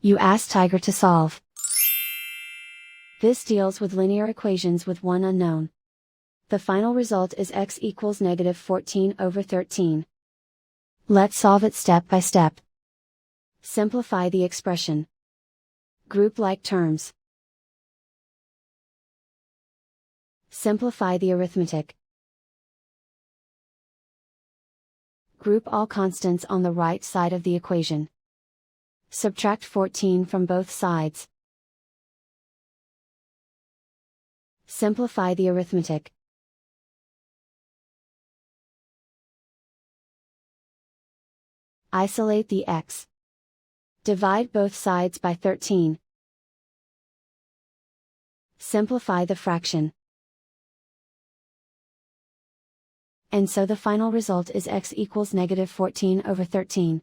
You ask Tiger to solve. This deals with linear equations with one unknown. The final result is x equals -14/13. Let's solve it step by step. Simplify the expression. Group like terms. Simplify the arithmetic. Group all constants on the right side of the equation. Subtract 14 from both sides. Simplify the arithmetic. Isolate the x. Divide both sides by 13. Simplify the fraction. And so the final result is x equals -14/13.